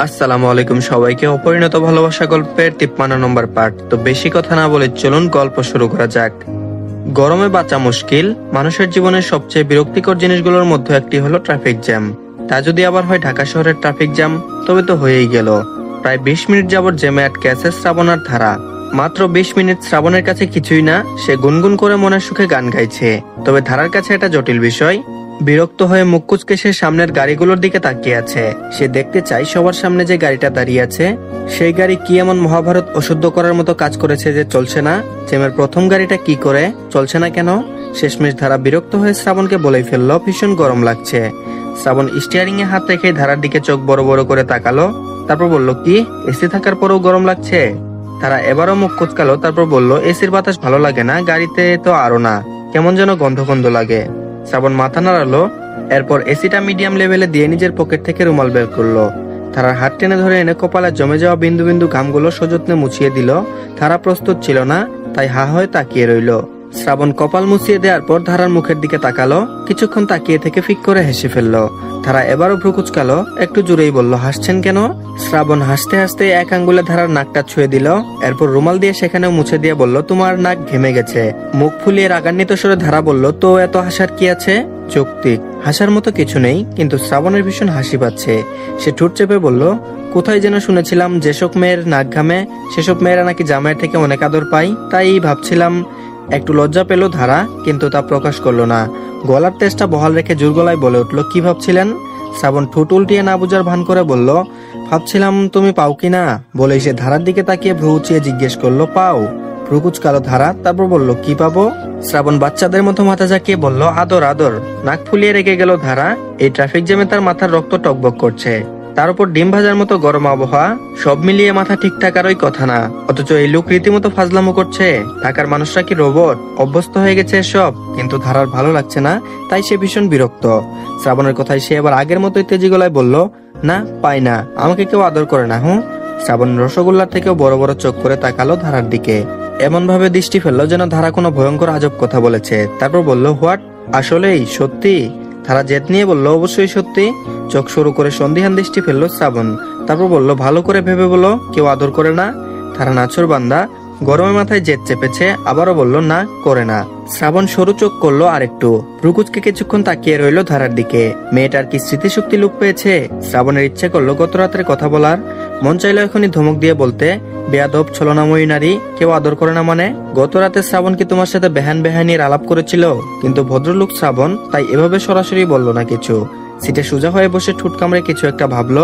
আসসালামু আলাইকুম সবাইকে। অপরিণত ভালোবাসা গল্পের 53 নম্বর পার্ট। তো বেশি কথা না বলে চলুন গল্প শুরু করা যাক। গরমে বাঁচা মুশকিল। মানুষের জীবনের সবচেয়ে বিরক্তিকর জিনিসগুলোর মধ্যে একটি হলো ট্রাফিক জ্যাম। তা যদি আবার হয় ঢাকা শহরের ট্রাফিক জ্যাম, তবে তো হয়েই গেল। প্রায় 20 মিনিট যাবৎ জ্যামে আটকে আছে শ্রাবণ আর ধারা। মাত্র 20 মিনিট শ্রাবণের কাছে কিছুই না, সে গুনগুন করে মনের সুখে গান গাইছে। তবে ধারার কাছে এটা জটিল বিষয়। বিরক্ত হয়ে মুখ কুচকে সে সামনের গাড়িগুলোর দিকে তাকিয়ে আছে। সে দেখতে চায় সবার সামনে যে গাড়িটা দাঁড়িয়ে আছে, সেই গাড়ি কি এমন মহাভারত অশুদ্ধ করার মতো কাজ করেছে যে চলছে না। জ্যামের প্রথম গাড়িটা কি করে চলছে না কেন? শেষমেশ ধারা বিরক্ত হয়ে শ্রাবণকে বলেই ফেলল ভীষণ গরম লাগছে। শ্রাবণ স্টিয়ারিং এ হাত রেখে ধারার দিকে চোখ বড় বড় করে তাকালো, তারপর বলল, কি এসি থাকার পরেও গরম লাগছে? তারা এবারও মুখ কুচকালো, তারপর বলল, এসির বাতাস ভালো লাগে না, গাড়িতে তো আরো না, কেমন যেন গন্ধ গন্ধ লাগে। শ্রাবণ মাথা নাড়ালো, এরপর এসিটা মিডিয়াম লেভেলে দিয়ে নিজের পকেট থেকে রুমাল বের করলো। তারার হাত টেনে ধরে এনে কপালে জমে যাওয়া বিন্দু বিন্দু ঘামগুলো সযত্নে মুছিয়ে দিল। তারা প্রস্তুত ছিল না, তাই হা হয়ে তাকিয়ে রইল। শ্রাবণ কপাল মুছিয়ে দেওয়ার পর ধারার মুখের দিকে তাকালো, কিছুক্ষণ তাকিয়ে থেকে ফিক করে হেসে ফেললো। তারা এবারও ভ্রু কুচকালো, একটু জোরেই বলল, হাসছেন কেন? শ্রাবণ হাসতে হাসতে এক আঙ্গুলে ধারার নাকটা ছুঁয়ে দিল, এরপর রুমাল দিয়ে সেখানেও মুছে দিয়ে বলল, তোমার নাক ঘেমে গেছে। মুখ ফুলিয়ে রাগান্বিত স্বরে ধারা বলল, তো এত হাসার কি আছে? যৌক্তিক, হাসার মতো কিছু নেই, কিন্তু শ্রাবণের ভীষণ হাসি পাচ্ছে। সে ঠোঁট চেপে বলল, কোথায় যেন শুনেছিলাম যেসব মেয়ের নাক ঘামে সেসব মেয়েরা নাকি জামাইয়ের থেকে অনেক আদর পায়, তাই ভাবছিলাম। একটু লজ্জা পেল ধারা, কিন্তু তা প্রকাশ করলো না। গলার তেজটা বহাল রেখে জোর গলায় বলে উঠল, কি ভাবছিলেন? শ্রাবণ ঠোঁট উল্টিয়ে না বুঝার ভান করে বলল, ভাবছিলাম তুমি পাও কিনা। বলেই সে ধারার দিকে তাকিয়ে ভ্রু উঁচিয়ে জিজ্ঞেস করলো, পাও? ভ্রু কুচকালো ধারা, তারপর বলল, কি পাবো? শ্রাবণ বাচ্চাদের মতো মাথা ঝাঁকিয়ে বলল, আদর আদর। নাক ফুলিয়ে রেখে গেল ধারা। এই ট্রাফিক জ্যামে তার মাথার রক্ত টকবক করছে, তার উপর ডিম ভাজার মতো গরম আবহাওয়া, সব মিলিয়ে মাথা ঠিক থাকারই কথা না, অথচ এই লোক রীতিমতো ফাজলামো করছে। ঢাকার মানুষরা কি রোবট? অভ্যস্ত হয়ে গেছে এসব। কিন্তু ধারার ভালো লাগছে না, তাই সে ভীষণ বিরক্ত। শ্রাবণের কথায় সে এবার আগের মতোই তেজি গলায় বলল, না পাই না, আমাকে কেউ আদর করে না। শ্রাবণ রসগোল্লার থেকেও বড় বড় চোখ করে তাকালো ধারার দিকে, এমন ভাবে দৃষ্টি ফেললো যেন ধারা কোনো ভয়ঙ্কর আজব কথা বলেছে। তারপর বলল, হোয়াট? আসলেই সত্যি? ধারা জেদ নিয়ে বলল, অবশ্যই সত্যি। চোখ শুরু করে সন্দিহান দৃষ্টি ফেললো শ্রাবণ, তারপর বলল, ভালো করে ভেবে বলো, কেউ আদর করে না? ধারা নাছর বান্দা, গরমে মাথায় জেদ চেপেছে, আবারও বলল, না করে না। শ্রাবণ সরু চোখ করলো আরেকটু, রুকুচকে কিছুক্ষণ তাকিয়ে রইল ধারার দিকে। মেয়েটার কি স্মৃতিশক্তি লোপ পেয়েছে? শ্রাবণের ইচ্ছে করলো গত রাতের কথা বলার, মন চাইলো এখনই ধমক দিয়ে বলতে, বেয়াদব ছলনাময়ী নারী, কেউ আদর করে না মানে? গত রাতে শ্রাবণ কি তোমার সাথে বেহান বেহানির আলাপ করেছিল? কিন্তু ভদ্রলোক শ্রাবণ, তাই এভাবে সরাসরি বলল না কিছু। সিটে সোজা হয়ে বসে ঠোঁট কামড়ে কিছু একটা ভাবলো,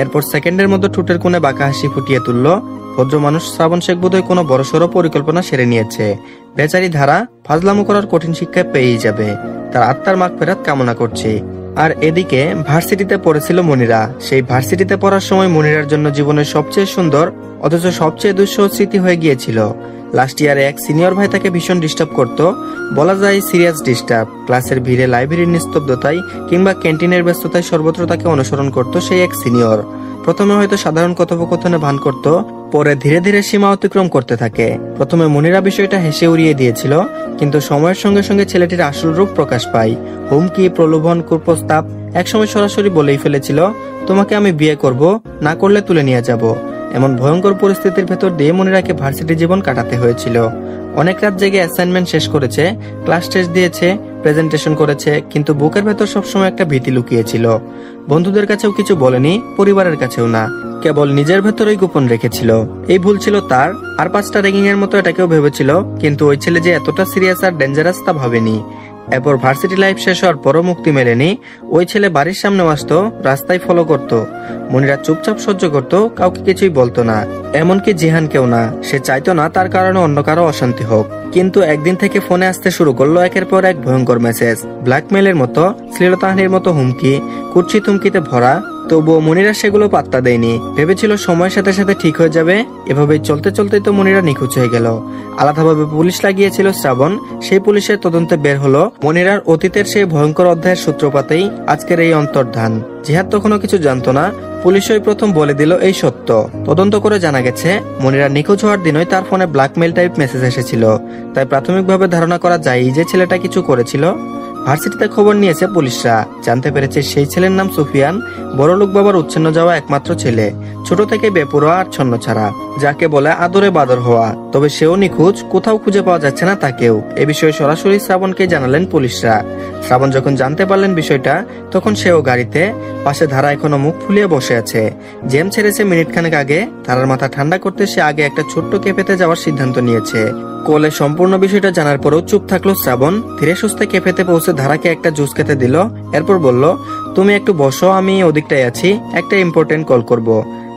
এরপর সেকেন্ডের মধ্যে ঠোঁটের কোণে বাঁকা হাসি ফুটিয়ে তুললো। ভদ্র মানুষ শ্রাবণ শেখ বোধহয় কোনো বড়সড় পরিকল্পনা সেরে নিয়েছে। বেচারি ধারা ফাজলামো করার কঠিন শিক্ষা পেয়েই যাবে। তার আত্মার মাগফিরাত কামনা করছে। আর এদিকে ভার্সিটিতে পড়েছিল মনিরা। সেই ভার্সিটিতে পড়ার সময় মনিরার জন্য জীবনের সবচেয়ে সুন্দর অথচ সবচেয়ে দুঃসহ স্মৃতি হয়ে গিয়েছিল। লাস্ট ইয়ারে এক সিনিয়র ভাই তাকে ভীষণ ডিস্টার্ব করত, বলা যায় সিরিয়াস ডিস্টার্ব। ক্লাসের ভিড়ে, লাইব্রেরির নিস্তব্ধতায় কিংবা ক্যান্টিনের ব্যস্ততায় সর্বত্র তাকে অনুসরণ করত সেই এক সিনিয়র। প্রথমে হয়তো সাধারণ কথোপকথনে ভান করত, পরে ধীরে ধীরে সীমা অতিক্রম করতে থাকে। প্রথমে মনিরা বিষয়টা হেসে উড়িয়ে দিয়েছিল, কিন্তু সময়ের সঙ্গে সঙ্গে ছেলেটির আসল রূপ প্রকাশ পায়। হুমকি, প্রলোভন, কুপ্রস্তাব, একসময় সরাসরি বলেই ফেলেছিল, তোমাকে আমি বিয়ে করব, না করলে তুলে নিয়ে যাব। এমন ভয়ঙ্কর পরিস্থিতির ভেতর দিয়ে মনিরাকে ভার্সিটি জীবন কাটাতে হয়েছিল। অনেক রাত জেগে অ্যাসাইনমেন্ট শেষ করেছে, ক্লাস টেস্ট দিয়েছে, প্রেজেন্টেশন করেছে, কিন্তু বুকের ভেতর সবসময় একটা ভীতি লুকিয়েছিল। বন্ধুদের কাছেও কিছু বলেনি, পরিবারের কাছেও না, কেবল নিজের ভেতরেই গোপন রেখেছিল। এই ভুল ছিল তার। আর 5টা র্যাগিং এর মতো এটাকেও ভেবেছিল, কিন্তু ওই ছেলে যে এতটা সিরিয়াস আর ডেঞ্জারাস তা ভাবেনি। এরপর ভার্সিটি লাইফ শেষ হওয়ার পরও মুক্তি মেলেনি। ওই ছেলে বাড়ির সামনে আসতো, রাস্তায় ফলো করত। মনিরা চুপচাপ সহ্য করত, কাউকে কিছুই বলতো না, এমনকি জিহানকেও না। সে চাইতো না তার কারণে অন্য কারো অশান্তি হোক। কিন্তু একদিন থেকে ফোনে আসতে শুরু করলো একের পর এক ভয়ঙ্কর মেসেজ, ব্ল্যাকমেইলের মতো, শ্লীলতাহানির মতো হুমকি, কুৎসিত হুমকিতে ভরা। তবুও মনিরা সেগুলো পাত্তা দেয়নি। ভেবেছিল সময়ের সাথে সাথে ঠিক হয়ে যাবে। এভাবেই চলতে চলতে তো মনিরা নিখোঁজ হয়ে গেল। আলাদাভাবে পুলিশ লাগিয়েছিল শ্রাবণ। সেই পুলিশের তদন্তে বের হলো মনিরার অতীতের সেই ভয়ঙ্কর অধ্যায়ের সূত্রপাতেই আজকের এই অন্তর্ধান। জিহাদ তখনও কিছু জানতো না, পুলিশই প্রথম বলে দিল এই সত্য। তদন্ত করে জানা গেছে মনিরা নিখোঁজ হওয়ার দিনই তার ফোনে ব্ল্যাকমেইল টাইপ মেসেজ এসেছিল। তাই প্রাথমিকভাবে ধারণা করা যায় যে ছেলেটা কিছু করেছিল। ভার্সিটিতে খবর নিয়েছে পুলিশরা, জানতে পেরেছে সেই ছেলের নাম সুফিয়ান, বড়লোক বাবার উচ্ছন্ন যাওয়া একমাত্র ছেলে, ছোট থেকে বেপরোয়া আর ছন্ন ছাড়া, যাকে বলে আদরে বাদর হওয়া। তবে সেও নিখোঁজ, কোথাও খুঁজে পাওয়া যাচ্ছে না তাকেও। এ বিষয়ে সরাসরি শ্রাবণকে জানালেন পুলিশরা। শ্রাবণ যখন জানতে পারলেন বিষয়টা, তখন সেও গাড়িতে পাশে ধারা এখনো মুখ ফুলিয়ে বসে আছে। জেম ছেড়েছে মিনিট খানেক আগে। ধারার মাথা ঠান্ডা করতে সে আগে একটা ছোট্ট ক্যাফেতে যাওয়ার সিদ্ধান্ত নিয়েছে। কোলে সম্পূর্ণ বিষয়টা জানার পরেও চুপ থাকলো শ্রাবণ। ধীরে সুস্থে ক্যাফেতে পৌঁছে ধারাকে একটা জুস খেতে দিল। এরপর বলল, তুমি একটু বসো, আমি ওদিকটাই আছি, একটা ইম্পর্টেন্ট কল করব।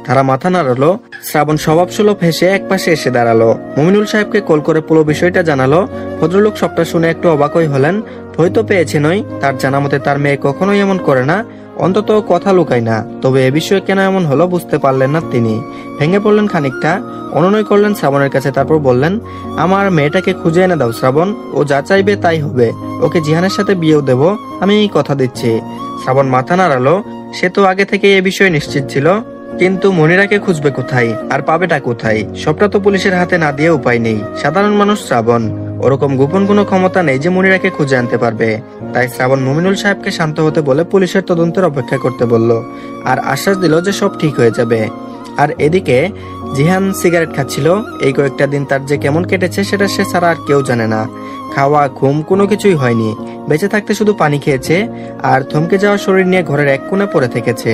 ধারা মাথা নাড়ালো। শ্রাবণ স্বভাবসুলভ হেসে একপাশে এসে দাঁড়ালো। মুমিনুল সাহেবকে কল করে পুরো বিষয়টা জানালো। ভদ্রলোক সবটা শুনে একটু অবাকই হলেন। ভয় তো পেয়েছেনই, তার জানা মতে তার মেয়ে কখনোই এমন করে না, অন্তত কথা লুকায় না। তবে এ বিষয়ে কেন এমন হলো বুঝতে পারলেন না তিনি। ভেঙে পড়লেন খানিকটা, অনুনয় করলেন শ্রাবণের কাছে। তারপর বললেন, আমার মেয়েটাকে খুঁজে এনে দাও শ্রাবণ, ও যা চাইবে তাই হবে। ওকে জিহানের সাথে বিয়েও দেব, আমি এই কথা দিচ্ছি। শ্রাবণ মাথা নাড়ালো। সে তো আগে থেকে এ বিষয়ে নিশ্চিত ছিল, কিন্তু মনিরাকে খুঁজবে কোথায় আর পাবেটা কোথায়? সবটা তো পুলিশের হাতে না দিয়ে উপায় নেই। সাধারণ মানুষ শ্রাবণ, ওরকম গোপন কোনো ক্ষমতা নেই যে মনিরাকে খুঁজে আনতে পারবে। তাই শ্রাবণ মুমিনুল সাহেবকে শান্ত হতে বলে পুলিশের তদন্তের অপেক্ষা করতে বলল, আর আশ্বাস দিল যে সব ঠিক হয়ে যাবে। আর এদিকে জিহান সিগারেট খাচ্ছিল। এই কয়েকটা দিন তার যে কেমন কেটেছে সেটা সে ছাড়া আর কেউ জানে না। খাওয়া ঘুম কোনো কিছুই হয়নি। বেঁচে থাকতে শুধু পানি খেয়েছে আর থমকে যাওয়া শরীর নিয়ে ঘরের এক কোণে পড়ে থেকেছে।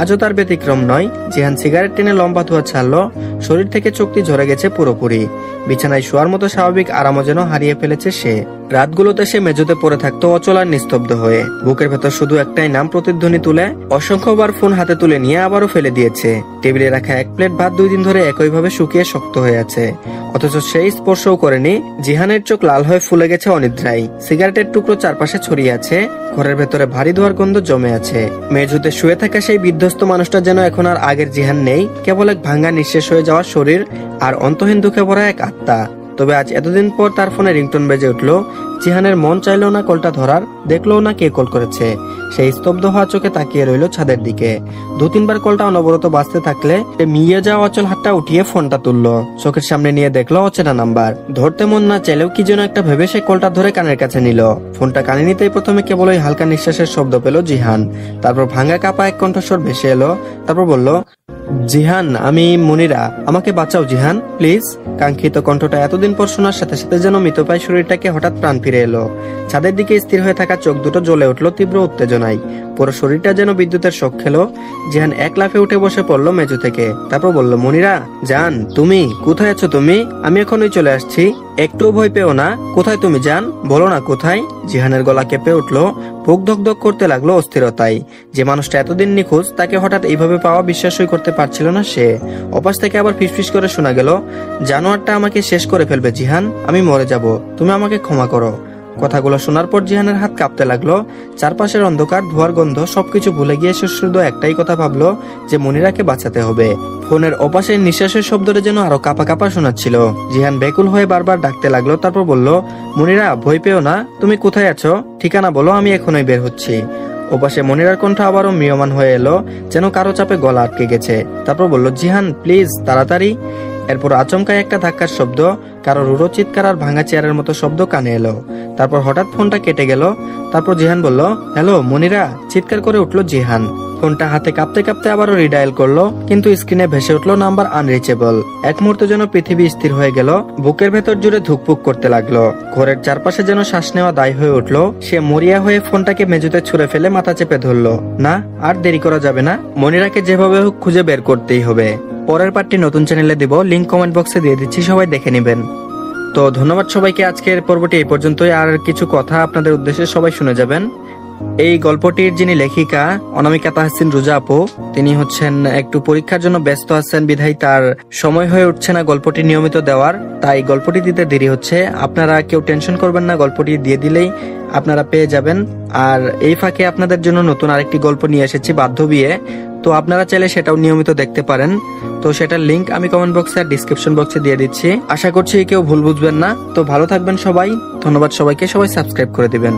আজও তার ব্যতিক্রম নয়। জিহান সিগারেট টেনে লম্বা ধোয়া ছাড়লো। শরীর থেকে চোখটি ঝরে গেছে পুরোপুরি। বিছানায় শোয়ার মতো স্বাভাবিক আরামও যেন হারিয়ে ফেলেছে সে। রাতগুলোতে সে মেঝেতে পড়ে থাকতো অচল আর নিস্তব্ধ হয়ে। বুকের ভেতর শুধু একটাই নাম প্রতিধ্বনি তুলে। অসংখ্যবার ফোন হাতে তুলে নিয়ে আবারও ফেলে দিয়েছে। টেবিলে রাখা এক প্লেট ভাত 2 দিন ধরে একইভাবে শুকিয়ে শক্ত হয়ে আছে, অথচ সেই স্পর্শও করেনি। জিহানের চোখ লাল হয়ে ফুলে গেছে অনিদ্রায়। সিগারেটের টুকরো চারপাশে ছড়িয়ে আছে। ঘরের ভেতরে ভারী ধোয়ার গন্ধ জমে আছে। মেঝেতে শুয়ে থাকা সেই বিধ্বস্ত মানুষটা যেন এখন আর আগের জিহান নেই, কেবল এক ভাঙ্গা নিঃশেষ হয়ে যাওয়া শরীর আর অন্তহীন দুঃখে ভরা এক আত্মা। তবে আজ এতদিন পর তার ফোনে রিংটোন বেজে উঠল। জিহানের মন চাইলো না কলটা ধরার, দেখলো না কে কল করেছে। সেই স্তব্ধ হওয়া চোখে তাকিয়ে রইল ছাদের দিকে। 2-3 বার কলটা অনবরত বাজতে থাকলে মিয়ে যাওয়া অচল হাতটা উঠিয়ে ফোনটা তুললো। চোখের সামনে নিয়ে দেখলো অচেনা নাম্বার। ধরতে মন না চাইলেও কি যেন একটা ভেবে সে কলটা ধরে কানের কাছে নিল। ফোনটা কানে নিতেই প্রথমে কেবল ওই হালকা নিঃশ্বাসের শব্দ পেল জিহান। তারপর ভাঙা কাপা এক কণ্ঠস্বর ভেসে এলো। তারপর বলল, জিহান, আমি মনিরা, আমাকে বাঁচাও জিহান, প্লিজ। কাঙ্ক্ষিত কণ্ঠটা এতদিন পর শোনার সাথে সাথে যেন মৃতপ্রায় শরীরটাকে হঠাৎ প্রাণ ফিরে এলো। ছাদের দিকে স্থির হয়ে থাকা চোখ দুটো জ্বলে উঠলো তীব্র উত্তেজনায়। পুরো শরীরটা যেন বিদ্যুতের শক খেলো। জিহান এক লাফে উঠে বসে পড়লো মেঝে থেকে। তারপর বলল, মনিরা জান, তুমি কোথায় আছো? তুমি, আমি এখনই চলে আসছি, একটু ভয় পেও না। কোথায় তুমি জান, বলো না কোথায়? জিহানের গলা কেঁপে উঠলো। বুক ধকধক করতে লাগলো অস্থিরতায়। যে মানুষটা এতদিন নিখোঁজ, তাকে হঠাৎ এইভাবে পাওয়া বিশ্বাসই করতে পারছিল না সে। অপাশ থেকে আবার ফিসফিস করে শোনা গেল, জানোয়ারটা আমাকে শেষ করে ফেলবে জিহান, আমি মরে যাব, তুমি আমাকে ক্ষমা করো। কথাগুলো শোনার পর জিহানের হাত কাঁপতে লাগলো। চারপাশের অন্ধকার, ধোয়ার গন্ধ সবকিছু ভুলে গিয়ে সে শুধু একটাই কথা ভাবলো, যে মনিরাকে বাঁচাতে হবে। ফোনের ওপাশে নিঃশ্বাসের শব্দটা যেন আরো কাঁপা কাঁপা শোনাচ্ছিল। জিহান বেকুল হয়ে বারবার ডাকতে লাগলো। তারপর বলল, মনিরা ভয় পেও না, তুমি কোথায় আছো, ঠিকানা বলো, আমি এখনই বের হচ্ছি। ওপাশে মনিরার কণ্ঠ আবারও ম্রিয়মান হয়ে এলো, যেন কারো চাপে গলা আটকে গেছে। তারপর বলল, জিহান প্লিজ, তাড়াতাড়ি। এরপর আচমকায় একটা ধাক্কার শব্দ, কারো রুড়ো চিৎকার আর ভাঙা চেয়ারের মতো শব্দ কানে এলো। তারপর হঠাৎ ফোনটা কেটে গেল। তারপর জিহান বলল, হ্যালো মনিরা, চিৎকার করে উঠলো জিহান। ফোনটা হাতে কাঁপতে কাঁপতে আবারও রিডায়াল করলো, কিন্তু স্ক্রিনে ভেসে উঠলো নাম্বার আনরিচেবল। এক মুহূর্তে যেন পৃথিবী স্থির হয়ে গেল। বুকের ভেতর জুড়ে ধুকপুক করতে লাগলো। ঘরের চারপাশে যেন শ্বাস নেওয়া দায় হয়ে উঠলো। সে মরিয়া হয়ে ফোনটাকে মেঝেতে ছুঁড়ে ফেলে মাথা চেপে ধরলো। না, আর দেরি করা যাবে না, মনিরাকে যেভাবে হোক খুঁজে বের করতেই হবে। পরের পার্টটি নতুন চ্যানেলে দিব, লিংক কমেন্ট বক্সে দিয়ে দিচ্ছি, সবাই দেখে নেবেন। তো ধন্যবাদ সবাইকে। আজকের পর্বটি এই পর্যন্তই। আর কিছু কথা আপনাদের উদ্দেশ্যে সবাই শুনে যাবেন। এই গল্পটির যিনি লেখিকা অনামিকা তাহসিন রুজা আপু, তিনি হচ্ছেন একটু পরীক্ষার জন্য ব্যস্ত আছেন, বিধায় তার সময় হয়ে উঠছে না গল্পটি নিয়মিত দেওয়ার, তাই গল্পটি দিতে দেরি হচ্ছে। আপনারা কেউ টেনশন করবেন না, গল্পটি দিয়ে দিলেই আপনারা পেয়ে যাবেন। আর এই ফাঁকে আপনাদের জন্য নতুন আরেকটি গল্প নিয়ে এসেছি, বাধ্য বিয়ে। তো আপনারা চাইলে সেটাও নিয়মিত দেখতে পারেন। তো সেটার লিংক আমি কমেন্ট বক্সে আর ডিসক্রিপশন বক্সে দিয়ে দিচ্ছি। আশা করছি কেউ ভুল বুঝবেন না। তো ভালো থাকবেন সবাই। ধন্যবাদ সবাইকে, সবাই সাবস্ক্রাইব করে দিবেন।